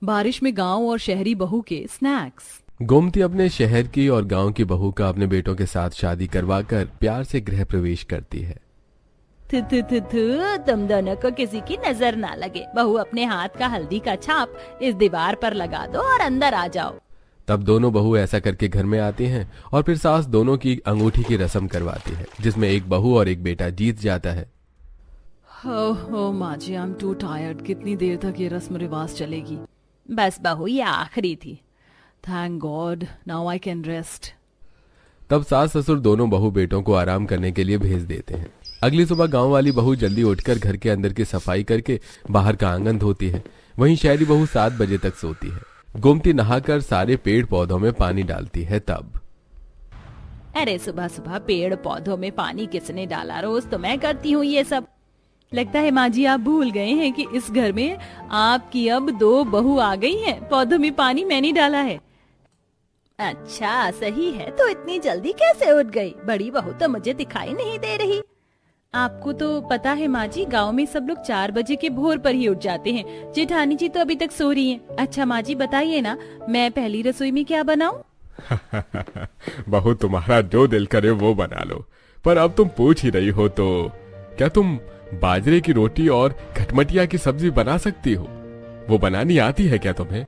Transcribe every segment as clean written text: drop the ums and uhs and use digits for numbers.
बारिश में गांव और शहरी बहू के स्नैक्स। गोमती अपने शहर की और गांव की बहू का अपने बेटों के साथ शादी करवाकर प्यार से गृह प्रवेश करती है। थु थु थु थु, तुम दोनों को किसी की नजर ना लगे। बहू अपने हाथ का हल्दी का छाप इस दीवार पर लगा दो और अंदर आ जाओ। तब दोनों बहू ऐसा करके घर में आती हैं और फिर सास दोनों की अंगूठी की रस्म करवाती है, जिसमें एक बहू और एक बेटा जीत जाता है। ओह माँ जी, आई एम टू टायर्ड। कितनी देर तक ये रस्म रिवाज चलेगी? बस बहू, ये आखिरी थी। Thank God, now I can rest. तब सास ससुर दोनों बहू बेटों को आराम करने के लिए भेज देते हैं। अगली सुबह गांव वाली बहू जल्दी उठकर घर के अंदर की सफाई करके बाहर का आंगन धोती है। वहीं शहरी बहू 7 बजे तक सोती है। गोमती नहाकर सारे पेड़ पौधों में पानी डालती है। तब अरे सुबह सुबह पेड़ पौधों में पानी किसने डाला? रोज तो मैं करती हूँ ये सब। लगता है माँ जी आप भूल गए हैं कि इस घर में आपकी अब 2 बहू आ गई हैं। पौधों में पानी मैंने डाला है। अच्छा सही है, तो इतनी जल्दी कैसे उठ गई? बड़ी बहू तो मुझे दिखाई नहीं दे रही। आपको तो पता है माँ जी, गाँव में सब लोग 4 बजे के भोर पर ही उठ जाते हैं। जेठानी जी तो अभी तक सो रही हैं। अच्छा माँ जी बताइए ना, मैं पहली रसोई में क्या बनाऊं? बहू तुम्हारा जो दिल करे वो बना लो, पर अब तुम पूछ ही रही हो तो क्या तुम बाजरे की रोटी और खटमटिया की सब्जी बना सकती हो? वो बनानी आती है क्या तुम्हें?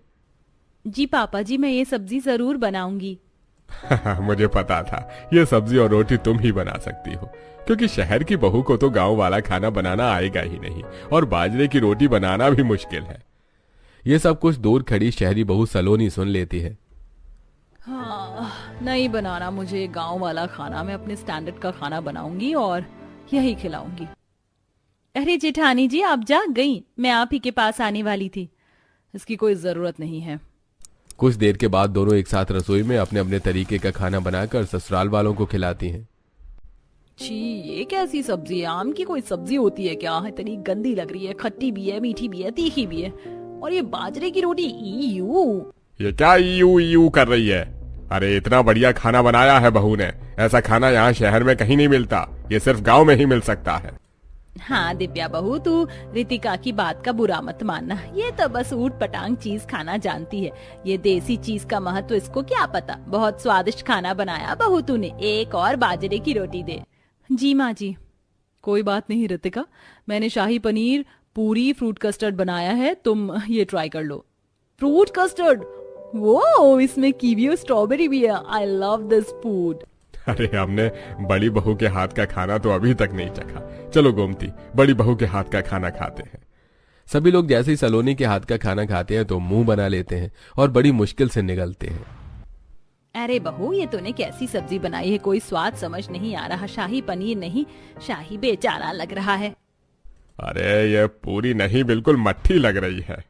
जी पापा जी, मैं ये सब्जी जरूर बनाऊंगी। मुझे पता था ये सब्जी और रोटी तुम ही बना सकती हो, क्योंकि शहर की बहू को तो गांव वाला खाना बनाना आएगा ही नहीं, और बाजरे की रोटी बनाना भी मुश्किल है। ये सब कुछ दूर खड़ी शहरी बहू सलोनी सुन लेती है। हाँ, नहीं बनाना मुझे गांव वाला खाना। मैं अपने स्टैंडर्ड का खाना बनाऊंगी और यही खिलाऊंगी। अरे जेठानी जी आप जाग गई? मैं आप ही के पास आने वाली थी। इसकी कोई जरूरत नहीं है। कुछ देर के बाद दोनों एक साथ रसोई में अपने अपने तरीके का खाना बनाकर ससुराल वालों को खिलाती हैं। छी, ये कैसी सब्जी है? आम की कोई सब्जी होती है क्या? इतनी गंदी लग रही है। खट्टी भी है, मीठी भी है, तीखी भी है। और ये बाजरे की रोटी, ये क्या ईयू कर रही है? अरे इतना बढ़िया खाना बनाया है बहू ने। ऐसा खाना यहाँ शहर में कहीं नहीं मिलता, ये सिर्फ गांव में ही मिल सकता है। हाँ दिव्या बहू, तू रितिका की बात का बुरा मत मानना। ये तो बस ऊट पटांग चीज खाना जानती है। ये देसी चीज का महत्व इसको क्या पता। बहुत स्वादिष्ट खाना बनाया बहू तूने। एक और बाजरे की रोटी दे। जी माँ जी। कोई बात नहीं रितिका, मैंने शाही पनीर, पूरी, फ्रूट कस्टर्ड बनाया है। तुम ये ट्राई कर लो। Fruit custard? वो इसमें कीवी और स्ट्रॉबेरी भी है। I love this food. अरे हमने बड़ी बहू के हाथ का खाना तो अभी तक नहीं चखा। चलो गोमती, बड़ी बहू के हाथ का खाना खाते हैं। सभी लोग जैसे ही सलोनी के हाथ का खाना खाते हैं तो मुंह बना लेते हैं और बड़ी मुश्किल से निगलते हैं। अरे बहू, ये तूने कैसी सब्जी बनाई है? कोई स्वाद समझ नहीं आ रहा। शाही पनीर नहीं, शाही बेचारा लग रहा है। अरे ये पूरी नहीं, बिल्कुल मट्ठी लग रही है।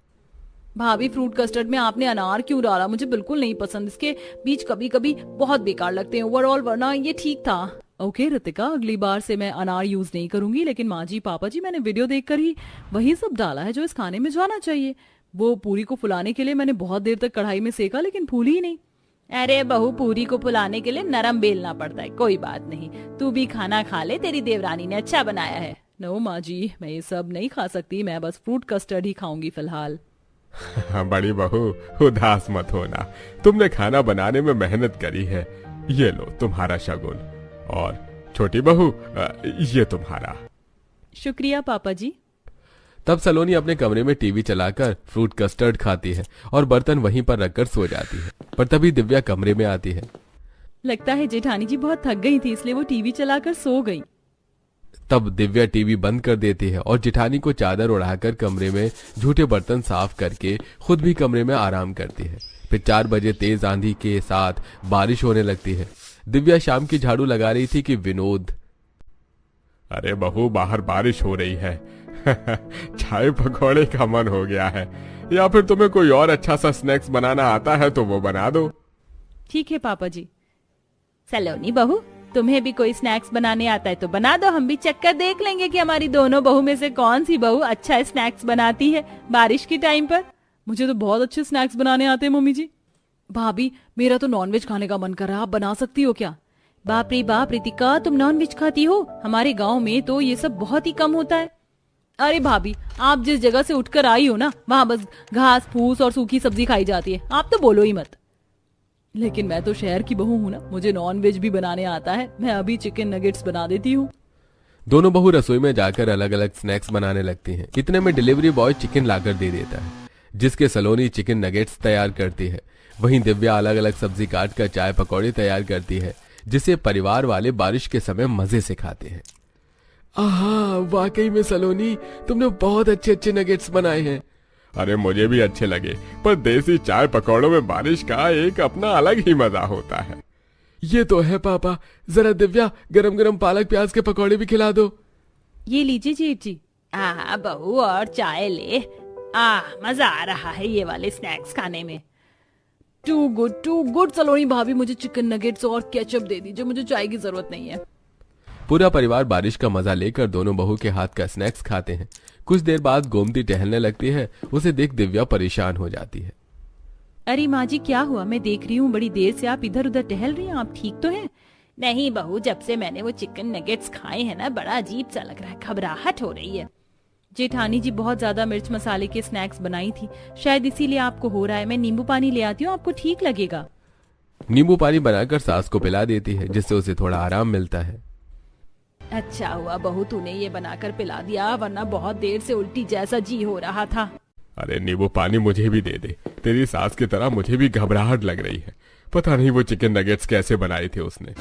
भाभी, फ्रूट कस्टर्ड में आपने अनार क्यों डाला? मुझे बिल्कुल नहीं पसंद। इसके बीज कभी कभी बहुत बेकार लगते हैं। ओवरऑल वरना ये ठीक था। ओके रितिका, अगली बार से मैं अनार यूज नहीं करूंगी। लेकिन माँ जी, पापा जी, मैंने वीडियो देखकर ही वही सब डाला है जो इस खाने में जाना चाहिए। वो पूरी को फुलाने के लिए मैंने बहुत देर तक कढ़ाई में सेका, लेकिन फूली ही नहीं। अरे बहू, पूरी को फुलाने के लिए नरम बेलना पड़ता है। कोई बात नहीं, तू भी खाना खा ले, तेरी देवरानी ने अच्छा बनाया है। नो माँ जी, मैं ये सब नहीं खा सकती। मैं बस फ्रूट कस्टर्ड ही खाऊंगी फिलहाल। बड़ी बहू उदास मत होना, तुमने खाना बनाने में मेहनत करी है। ये लो तुम्हारा शगुन, और छोटी बहू ये तुम्हारा। शुक्रिया पापा जी। तब सलोनी अपने कमरे में टीवी चलाकर फ्रूट कस्टर्ड खाती है और बर्तन वहीं पर रखकर सो जाती है। पर तभी दिव्या कमरे में आती है। लगता है जेठानी जी बहुत थक गई थी, इसलिए वो टीवी चलाकर सो गई। तब दिव्या टीवी बंद कर देती है और जेठानी को चादर उड़ाकर कमरे में झूठे बर्तन साफ करके खुद भी कमरे में आराम करती है। फिर 4 बजे तेज आंधी के साथ बारिश होने लगती है। दिव्या शाम की झाड़ू लगा रही थी कि विनोद, अरे बहू बाहर बारिश हो रही है। चाय पकौड़े का मन हो गया है, या फिर तुम्हें कोई और अच्छा सा स्नैक्स बनाना आता है तो वो बना दो। ठीक है पापा जी। सलोनी बहू, तुम्हें भी कोई स्नैक्स बनाने आता है तो बना दो। हम भी चक्कर देख लेंगे कि हमारी दोनों बहू में से कौन सी बहू अच्छा स्नैक्स बनाती है बारिश के टाइम पर। मुझे तो बहुत अच्छे स्नैक्स बनाने आते हैं मम्मी जी। भाभी, मेरा तो नॉनवेज खाने का मन कर रहा है, आप बना सकती हो क्या? बाप रे बाप रितिका, तुम नॉनवेज खाती हो? हमारे गांव में तो ये सब बहुत ही कम होता है। अरे भाभी, आप जिस जगह से उठकर आई हो ना, वहाँ बस घास फूस और सूखी सब्जी खाई जाती है, आप तो बोलो ही मत। लेकिन मैं तो शहर की बहू हूँ ना, मुझे नॉन वेज भी बनाने आता है। मैं अभी चिकन नगेट्स बना देती हूँ। दोनों बहू रसोई में जाकर अलग अलग स्नैक्स बनाने लगती हैं। इतने में डिलीवरी बॉय चिकन लाकर दे देता है, जिसके सलोनी चिकन नगेट्स तैयार करती है। वहीं दिव्या अलग अलग सब्जी काट कर चाय पकौड़े तैयार करती है, जिसे परिवार वाले बारिश के समय मजे से खाते हैं। आहा, वाकई में सलोनी, तुमने बहुत अच्छे अच्छे नगेट्स बनाए हैं। अरे मुझे भी अच्छे लगे, पर देसी चाय पकौड़ों में बारिश का एक अपना अलग ही मजा होता है। ये तो है पापा, जरा दिव्या गरम गरम पालक प्याज के पकौड़े भी खिला दो। ये लीजिए जेठ जी। बहू और चाय ले। मजा आ रहा है ये वाले स्नैक्स खाने में। टू गुड सलोनी भाभी, मुझे चिकन नगेट्स और केचप दे दीजिए, मुझे चाय की जरूरत नहीं है। पूरा परिवार बारिश का मजा लेकर दोनों बहू के हाथ का स्नैक्स खाते हैं। कुछ देर बाद गोमती टहलने लगती है। उसे देख दिव्या परेशान हो जाती है। अरे माँ जी, क्या हुआ? मैं देख रही हूँ बड़ी देर से आप इधर उधर टहल रही हैं, आप ठीक तो हैं? नहीं बहू, जब से मैंने वो चिकन नगेट्स खाए हैं ना, बड़ा अजीब सा लग रहा है, घबराहट हो रही है। जेठानी जी बहुत ज्यादा मिर्च मसाले के स्नैक्स बनाई थी, शायद इसीलिए आपको हो रहा है। मैं नींबू पानी ले आती हूँ, आपको ठीक लगेगा। नींबू पानी बनाकर सास को पिला देती है, जिससे उसे थोड़ा आराम मिलता है। अच्छा हुआ बहू तूने ये बनाकर पिला दिया, वरना बहुत देर से उल्टी जैसा जी हो रहा था। अरे नींबू पानी मुझे भी दे दे, तेरी सास की तरह मुझे भी घबराहट लग रही है। पता नहीं वो चिकन नगेट्स कैसे बनाए थे उसने।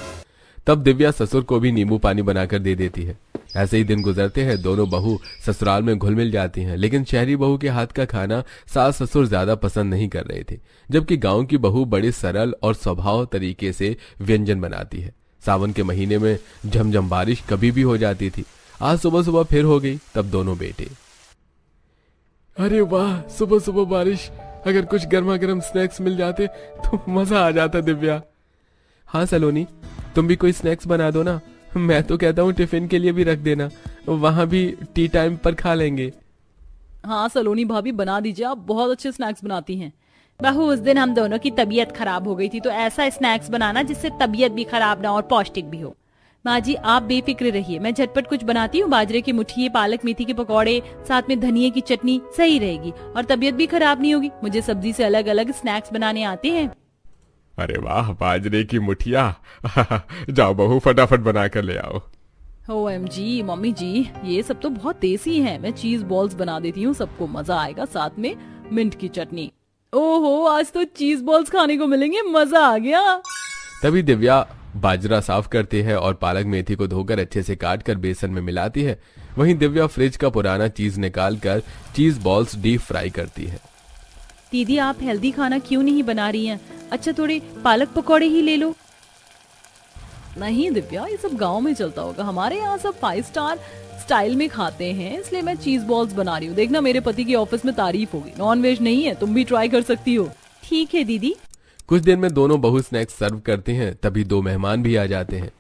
तब दिव्या ससुर को भी नींबू पानी बनाकर दे देती है। ऐसे ही दिन गुजरते हैं। दोनों बहू ससुराल में घुल मिल जाती हैं, लेकिन शहरी बहू के हाथ का खाना सास ससुर ज्यादा पसंद नहीं कर रहे थे, जबकि गांव की बहू बड़े सरल और स्वभाव तरीके से व्यंजन बनाती है। सावन के महीने में झमझम बारिश कभी भी हो जाती थी। आज सुबह सुबह फिर हो गई। तब दोनों बेटे, अरे वाह, सुबह सुबह बारिश, अगर कुछ गर्मा गर्म स्नैक्स मिल जाते तो मजा आ जाता दिव्या। हाँ सलोनी, तुम भी कोई स्नैक्स बना दो ना। मैं तो कहता हूँ टिफिन के लिए भी रख देना, वहां भी टी टाइम पर खा लेंगे। हाँ सलोनी भाभी, बना दीजिए, आप बहुत अच्छे स्नैक्स बनाती हैं। बहू, उस दिन हम दोनों की तबीयत खराब हो गई थी, तो ऐसा स्नैक्स बनाना जिससे तबीयत भी खराब ना और पौष्टिक भी हो। माँ जी, आप बेफिक्र रहिए, मैं झटपट कुछ बनाती हूँ। बाजरे की मुठिए, पालक मेथी के पकौड़े, साथ में धनिये की चटनी सही रहेगी और तबीयत भी खराब नहीं होगी। मुझे सब्जी से अलग अलग स्नैक्स बनाने आते हैं। अरे वाह, बाजरे की मुठिया। जाओ बहू, फटाफट बना कर ले आओ। OMG मम्मी जी, ये सब तो बहुत देसी है। मैं चीज बॉल्स बना देती हूँ, सबको मजा आएगा, साथ में मिंट की चटनी। ओहो, आज तो चीज बॉल्स खाने को मिलेंगे, मजा आ गया। तभी दिव्या बाजरा साफ करती है और पालक मेथी को धोकर अच्छे से काट कर बेसन में मिलाती है। वहीं दिव्या फ्रिज का पुराना चीज निकाल कर चीज बॉल्स डीप फ्राई करती है। दीदी, आप हेल्दी खाना क्यों नहीं बना रही हैं? अच्छा, थोड़े पालक पकौड़े ही ले लो। नहीं दिव्या, ये सब गांव में चलता होगा, हमारे यहाँ सब 5 स्टार स्टाइल में खाते हैं, इसलिए मैं चीज बॉल्स बना रही हूँ। देखना, मेरे पति की ऑफिस में तारीफ होगी। नॉन वेज नहीं है, तुम भी ट्राई कर सकती हो। ठीक है दीदी। कुछ देर में दोनों बहू स्नैक्स सर्व करते हैं। तभी 2 मेहमान भी आ जाते हैं।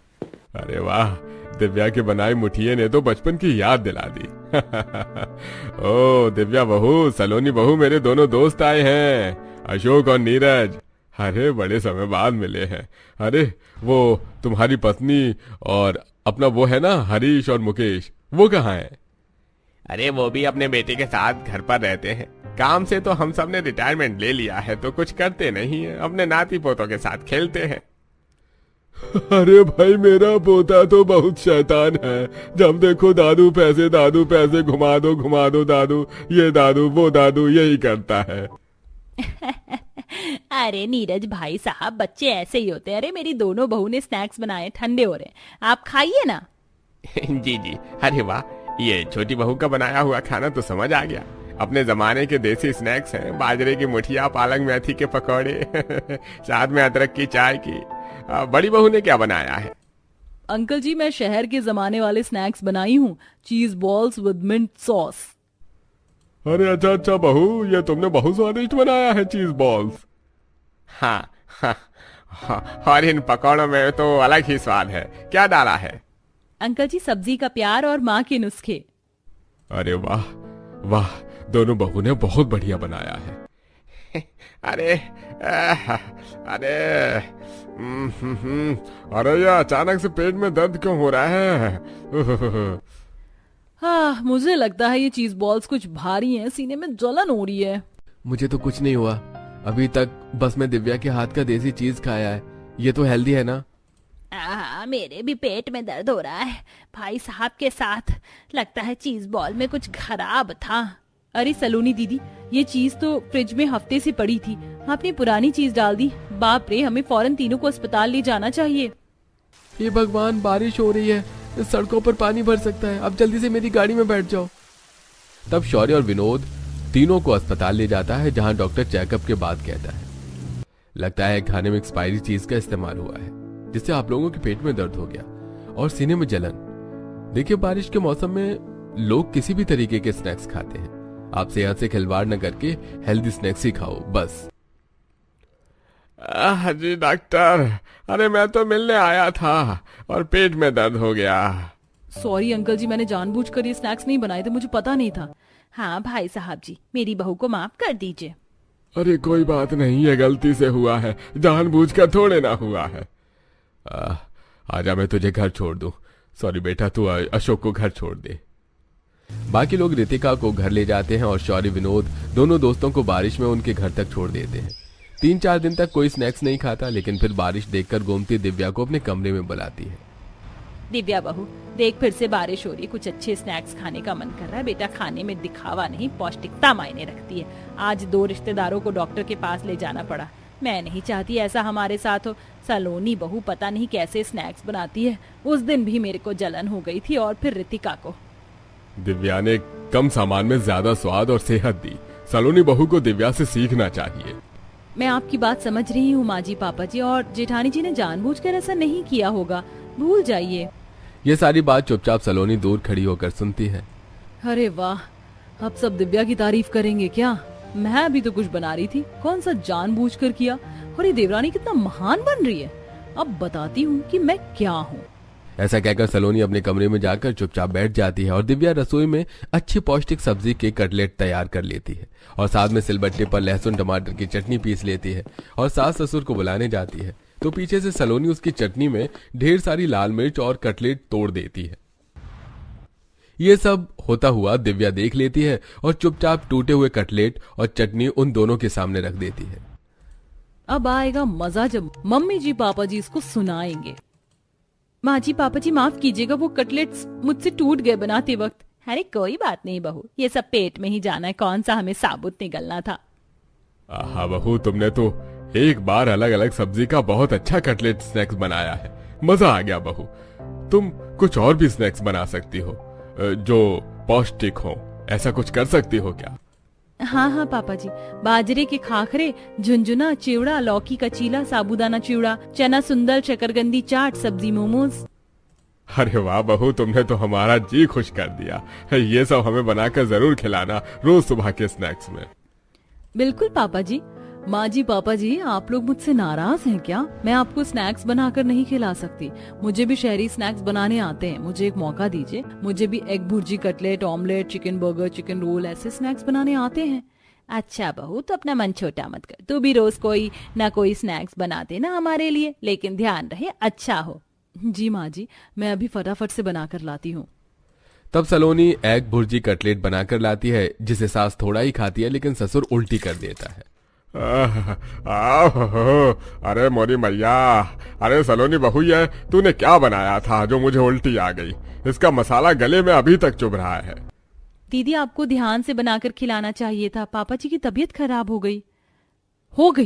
अरे वाह, दिव्या के बनाई मुठिए ने तो बचपन की याद दिला दी। ओ दिव्या बहू, सलोनी बहू, मेरे दोनों दोस्त आए हैं, अशोक और नीरज। अरे बड़े समय बाद मिले हैं। अरे वो तुम्हारी पत्नी और अपना वो है ना हरीश और मुकेश, वो कहाँ है? अरे वो भी अपने बेटे के साथ घर पर रहते हैं। काम से तो हम सब ने रिटायरमेंट ले लिया है, तो कुछ करते नहीं है, अपने नाती पोतों के साथ खेलते हैं। अरे भाई, मेरा पोता तो बहुत शैतान है। जब देखो दादू पैसे, घुमा दो दादू, ये दादू वो दादू, यही करता है। अरे नीरज भाई साहब, बच्चे ऐसे ही होते हैं। अरे मेरी दोनों बहू ने स्नैक्स बनाए, ठंडे हो रहे हैं, आप खाइए ना। जी जी। अरे वाह, ये छोटी बहू का बनाया हुआ खाना तो समझ आ गया। अपने जमाने के देसी स्नैक्स हैं, बाजरे की मुठिया, पालक मेथी के पकौड़े, साथ में अदरक की चाय की। बड़ी बहू ने क्या बनाया है? अंकल जी, मैं शहर के जमाने वाले स्नैक्स बनाई हूँ, चीज बॉल्स विद मिंट सॉस। अरे अच्छा बहू, ये तुमने बहुत स्वादिष्ट बनाया है चीज बॉल्स। हाँ, और इन पकौड़ों में तो अलग ही स्वाद है। क्या डाला है? अंकल जी, सब्जी का प्यार और माँ के नुस्खे। अरे वाह वाह, दोनों बहू ने बहुत बढ़िया बनाया है। अरे अरे अरे ये अचानक से पेट में दर्द क्यों हो रहा है? हाँ, मुझे लगता है ये चीज बॉल्स कुछ भारी हैं, सीने में जलन हो रही है। मुझे तो कुछ नहीं हुआ अभी तक, बस मैं दिव्या के हाथ का देसी चीज खाया है। ये तो हेल्दी है ना? मेरे भी पेट में दर्द हो रहा है भाई साहब के साथ। लगता है चीज बॉल में कुछ खराब था। अरे सलोनी दीदी, ये चीज तो फ्रिज में हफ्ते से पड़ी थी, आपने पुरानी चीज डाल दी। बाप रे, हमें फौरन तीनों को अस्पताल ले जाना चाहिए। ये भगवान, बारिश हो रही है, सड़कों पर पानी भर सकता है, अब जल्दी से मेरी गाड़ी में बैठ जाओ। तब शौर्य और विनोद तीनों को अस्पताल ले जाता है, जहां डॉक्टर चेकअप के बाद कहता है लगता है खाने में एक्सपायरी चीज का इस्तेमाल हुआ है, जिससे आप लोगों के पेट में दर्द हो गया और सीने में जलन। देखिए, बारिश के मौसम में लोग किसी भी तरीके के स्नैक्स खाते हैं, आप सेहत से खिलवाड़ न करके हेल्दी स्नैक्स ही खाओ बस। जी डॉक्टर, अरे मैं तो मिलने आया था और पेट में दर्द हो गया। सॉरी अंकल जी, मैंने जानबूझकर ये स्नैक्स नहीं बनाए थे, मुझे पता नहीं था। हाँ भाई साहब जी, मेरी बहू को माफ कर दीजिए। अरे कोई बात नहीं, ये गलती से हुआ है, जानबूझकर थोड़े ना हुआ है। आजा, मैं तुझे घर छोड़ दूं। सॉरी बेटा, तू अशोक को घर छोड़ दे। बाकी लोग रितिका को घर ले जाते हैं और शौर्य विनोद दोनों दोस्तों को बारिश में उनके घर तक छोड़ देते हैं। 3-4 दिन तक कोई स्नैक्स नहीं खाता, लेकिन फिर बारिश देखकर गोमती दिव्या को अपने कमरे में बुलाती है। दिव्या बहू, देख फिर से बारिश हो रही है, कुछ अच्छे स्नैक्स खाने का मन कर रहा है। बेटा, खाने में दिखावा नहीं, पौष्टिकता मायने रखती है। आज 2 रिश्तेदारों को डॉक्टर के पास ले जाना पड़ा। मैं नहीं चाहती ऐसा हमारे साथ हो। सलोनी बहू पता नहीं कैसे स्नैक्स बनाती है, उस दिन भी मेरे को जलन हो गई थी, और फिर रितिका को। दिव्या ने कम सामान में ज्यादा स्वाद और सेहत दी। सलोनी बहू को दिव्या से सीखना चाहिए। मैं आपकी बात समझ रही हूँ माँ जी, पापा जी और जेठानी जी ने जानबूझकर ऐसा नहीं किया होगा, भूल जाइए। ये सारी बात चुपचाप सलोनी दूर खड़ी होकर सुनती है। अरे वाह, अब सब दिव्या की तारीफ करेंगे क्या? मैं अभी तो कुछ बना रही थी, कौन सा जानबूझकर किया। और ये देवरानी कितना महान बन रही है, अब बताती हूँ कि मैं क्या हूँ। ऐसा कहकर सलोनी अपने कमरे में जाकर चुपचाप बैठ जाती है और दिव्या रसोई में अच्छी पौष्टिक सब्जी के कटलेट तैयार कर लेती है और साथ में सिलबट्टे पर लहसुन टमाटर की चटनी पीस लेती है और सास ससुर को बुलाने जाती है, तो पीछे से सलोनी उसकी चटनी में ढेर सारी लाल मिर्च और कटलेट तोड़ देती है। ये सब होता हुआ दिव्या देख लेती है और चुपचाप टूटे हुए कटलेट और चटनी उन दोनों के सामने रख देती है। अब आएगा मजा जब मम्मी जी पापा जी इसको सुनाएंगे। माँ जी पापा जी माफ कीजिएगा, वो कटलेट्स मुझसे टूट गए बनाते वक्त। अरे कोई बात नहीं बहू, ये सब पेट में ही जाना है, कौन सा हमें साबुत निगलना था। हाँ बहू, तुमने तो एक बार अलग अलग सब्जी का बहुत अच्छा कटलेट स्नैक्स बनाया है, मजा आ गया बहू। तुम कुछ और भी स्नैक्स बना सकती हो जो पौष्टिक हो, ऐसा कुछ कर सकती हो क्या? हाँ हाँ पापा जी, बाजरे के खाखरे, झुंझुना, चिवड़ा, लौकी का चीला, साबूदाना चिवड़ा, चना सुंदर, शकरकंदी चाट, सब्जी मोमोज। अरे वाह बहू, तुमने तो हमारा जी खुश कर दिया। ये सब हमें बनाकर जरूर खिलाना रोज सुबह के स्नैक्स में। बिल्कुल पापा जी। माँ जी पापा जी, आप लोग मुझसे नाराज हैं क्या? मैं आपको स्नैक्स बनाकर नहीं खिला सकती, मुझे भी शहरी स्नैक्स बनाने आते हैं। मुझे एक मौका दीजिए, मुझे भी egg bhurji, cutlet, omelette, chicken burger, chicken roll ऐसे स्नैक्स बनाने आते हैं। अच्छा बहू, तो अपना मन छोटा मत कर, तू भी रोज कोई ना कोई स्नैक्स बना देना हमारे लिए, लेकिन ध्यान रहे अच्छा हो। जी माँ जी, मैं अभी फटाफट से बनाकर लाती हूँ। तब सलोनी एग भुर्जी कटलेट बनाकर लाती है, जिसे सास थोड़ा ही खाती है लेकिन ससुर उल्टी कर देता है। अरे मोरी मैया, अरे सलोनी बहू, ये तूने क्या बनाया था जो मुझे उल्टी आ गई? इसका मसाला गले में अभी तक चुभ रहा है। दीदी, आपको ध्यान से बनाकर खिलाना चाहिए था, पापा जी की तबीयत खराब हो गई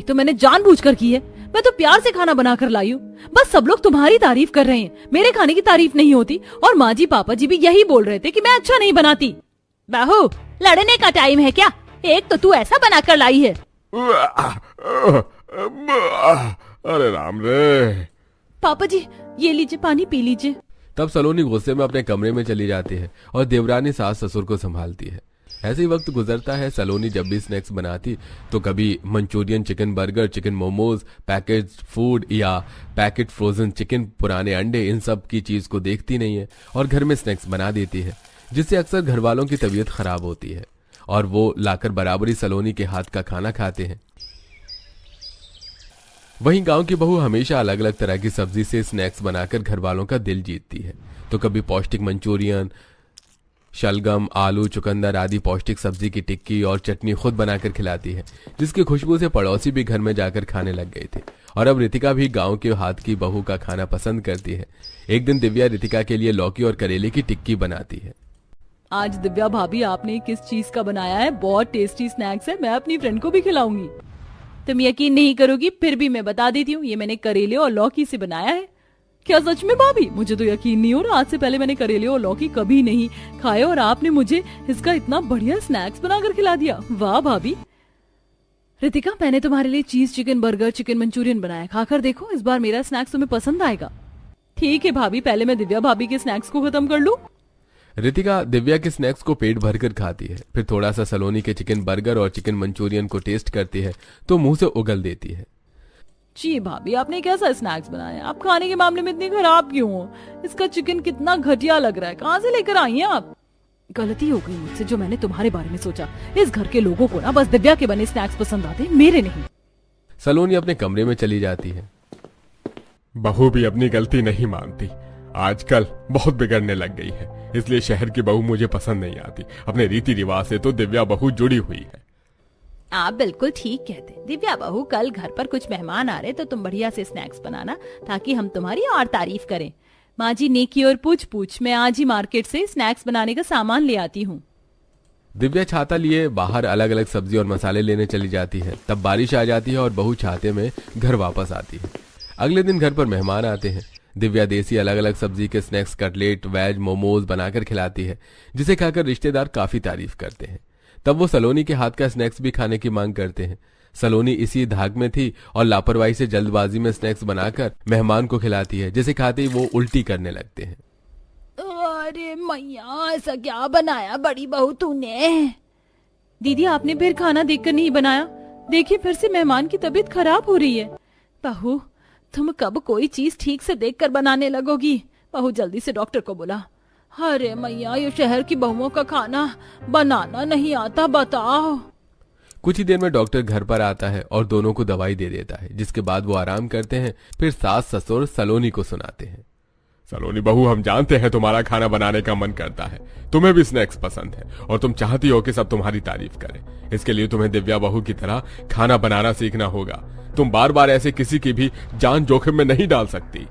तो मैंने जानबूझकर की है। मैं तो प्यार से खाना बनाकर लाई हूँ, बस सब लोग तुम्हारी तारीफ कर रहे हैं, मेरे खाने की तारीफ नहीं होती। और माँ जी पापा जी भी यही बोल रहे थे कि मैं अच्छा नहीं बनाती। बहू, लड़ने का टाइम है क्या? एक तो तू ऐसा बनाकर लाई है। अरे राम रे। पापा जी, ये लीजिए पानी पी लीजिए। तब सलोनी गुस्से में अपने कमरे में चली जाती है और देवरानी सास ससुर को संभालती है। ऐसे ही वक्त गुजरता है। सलोनी जब भी स्नैक्स बनाती तो कभी Manchurian, chicken burger, chicken momos, package food या पैकेट फ्रोजन चिकन, पुराने अंडे, इन सब की चीज को देखती नहीं है और घर में स्नैक्स बना देती है, जिससे अक्सर घर वालों की तबीयत खराब होती है और वो लाकर बराबरी सलोनी के हाथ का खाना खाते हैं। वहीं गांव की बहू हमेशा अलग अलग तरह की सब्जी से स्नैक्स बनाकर घर वालों का दिल जीतती है। तो कभी पौष्टिक मंचूरियन, शलगम, आलू, चुकंदर आदि पौष्टिक सब्जी की टिक्की और चटनी खुद बनाकर खिलाती है, जिसकी खुशबू से पड़ोसी भी घर में जाकर खाने लग गए थे। और अब रितिका भी गांव के हाथ की बहू का खाना पसंद करती है। एक दिन दिव्या रितिका के लिए लौकी और करेले की टिक्की बनाती है। आज दिव्या भाभी आपने किस चीज का बनाया है? बहुत टेस्टी स्नैक्स है, मैं अपनी फ्रेंड को भी खिलाऊंगी। तुम यकीन नहीं करोगी, फिर भी मैं बता देती हूँ, ये मैंने करेले और लौकी से बनाया है। क्या सच में भाभी? मुझे तो यकीन नहीं हो रहा। आज से पहले मैंने करेले और लौकी कभी नहीं खाए और आपने मुझे इसका इतना बढ़िया स्नैक्स बनाकर खिला दिया। वाह भाभी। रितिका, मैंने तुम्हारे लिए चीज चिकन बर्गर, चिकन मंचूरियन बनाया, खाकर देखो, इस बार मेरा स्नैक्स तुम्हें पसंद आएगा। ठीक है भाभी, पहले मैं दिव्या भाभी के स्नैक्स को खत्म कर लूं। रितिका दिव्या के स्नैक्स को पेट भरकर खाती है, फिर थोड़ा सा सलोनी के चिकन बर्गर और चिकन मंचूरियन को टेस्ट करती है तो मुंह से उगल देती है। जी भाभी, आपने कैसा स्नैक्स बनाया? आप खाने के मामले में इतनी खराब क्यों हो? इसका चिकन कितना घटिया लग रहा है, कहाँ से लेकर आई हैं आप? गलती हो गई मुझसे जो मैंने तुम्हारे बारे में सोचा। इस घर के लोगों को ना बस दिव्या के बने स्नैक्स पसंद आते, मेरे नहीं। सलोनी अपने कमरे में चली जाती है। बहू भी अपनी गलती नहीं मानती, आजकल बहुत बिगड़ने लग गई है, इसलिए शहर की बहू मुझे पसंद नहीं आती। अपने रीति रिवाज से तो दिव्या बहू जुड़ी हुई है। आप बिल्कुल ठीक कहते हैं दिव्या बहू, कल घर पर कुछ मेहमान आ रहे तो तुम बढ़िया से स्नैक्स बनाना ताकि हम तुम्हारी और तारीफ करें। माँ जी नेकी और पूछ पूछ, मैं आज ही मार्केट से स्नैक्स बनाने का सामान ले आती हूँ। दिव्या छाता लिए बाहर अलग अलग सब्जी और मसाले लेने चली जाती है। तब बारिश आ जाती है और बहू छाते में घर वापस आती है। अगले दिन घर पर मेहमान आते हैं। दिव्या देसी अलग अलग सब्जी के स्नैक्स, कटलेट, वेज मोमोज बनाकर खिलाती है, जिसे खाकर रिश्तेदार काफी तारीफ करते हैं। तब वो सलोनी के हाथ का स्नैक्स भी खाने की मांग करते हैं। सलोनी इसी धाक में थी और लापरवाही से जल्दबाजी में स्नैक्स बनाकर मेहमान को खिलाती है, जिसे खाते ही वो उल्टी करने लगते हैं। अरे मैया, ऐसा क्या बनाया बड़ी बहू तूने? दीदी, आपने फिर खाना देखकर नहीं बनाया? देखिए, फिर से मेहमान की तबीयत खराब हो रही है। बहू, तुम कब कोई चीज ठीक से देखकर बनाने लगोगी? बहू, जल्दी से डॉक्टर को बुला। अरे मैया, ये शहर की बहुओं का खाना बनाना नहीं आता, बताओ। कुछ ही देर में डॉक्टर घर पर आता है और दोनों को दवाई दे देता है, जिसके बाद वो आराम करते हैं। फिर सास ससुर सलोनी को सुनाते हैं। सलोनी बहू, हम जानते हैं तुम्हारा खाना बनाने का मन करता है, तुम्हें भी स्नैक्स पसंद है और तुम चाहती हो कि सब तुम्हारी तारीफ करें। इसके लिए तुम्हें दिव्या बहू की तरह खाना बनाना सीखना होगा। तुम बार बार ऐसे किसी की भी जान जोखिम में नहीं डाल सकती।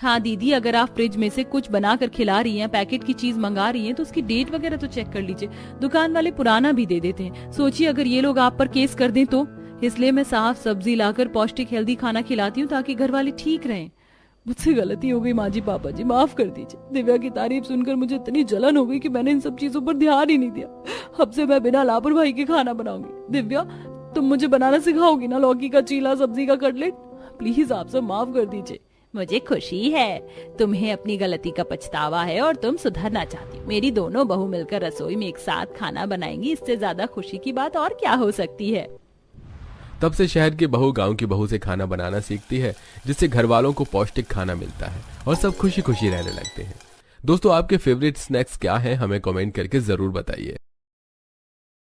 हाँ दीदी, अगर आप फ्रिज में से कुछ बनाकर खिला रही हैं, पैकेट की चीज मंगा रही हैं, तो उसकी डेट वगैरह तो चेक कर लीजिए। दुकान वाले पुराना भी दे देते हैं। सोचिए अगर ये लोग आप पर केस कर दें तो। इसलिए मैं साफ सब्जी लाकर पौष्टिक हेल्दी खाना खिलाती हूँ ताकि घर वाले ठीक रहें। मुझसे गलती हो गई माँ जी, पापा जी माफ कर दीजिए। दिव्या की तारीफ सुनकर मुझे इतनी जलन हो गई कि मैंने इन सब चीजों पर ध्यान ही नहीं दिया। अब से मैं बिना लापरवाही के खाना बनाऊंगी। दिव्या, तुम मुझे बनाना सिखाओगी ना लौकी का चीला, सब्जी का कटलेट? प्लीज आप सब माफ कर दीजिए। मुझे खुशी है तुम्हें अपनी गलती का पछतावा है और तुम सुधरना चाहती हो। मेरी दोनों बहू मिलकर रसोई में एक साथ खाना बनाएंगी, इससे ज्यादा खुशी की बात और क्या हो सकती है। तब से शहर की बहू गांव की बहू से खाना बनाना सीखती है, जिससे घर वालों को पौष्टिक खाना मिलता है और सब खुशी खुशी रहने लगते हैं। दोस्तों, आपके फेवरेट स्नैक्स क्या हैं? हमें कमेंट करके जरूर बताइए।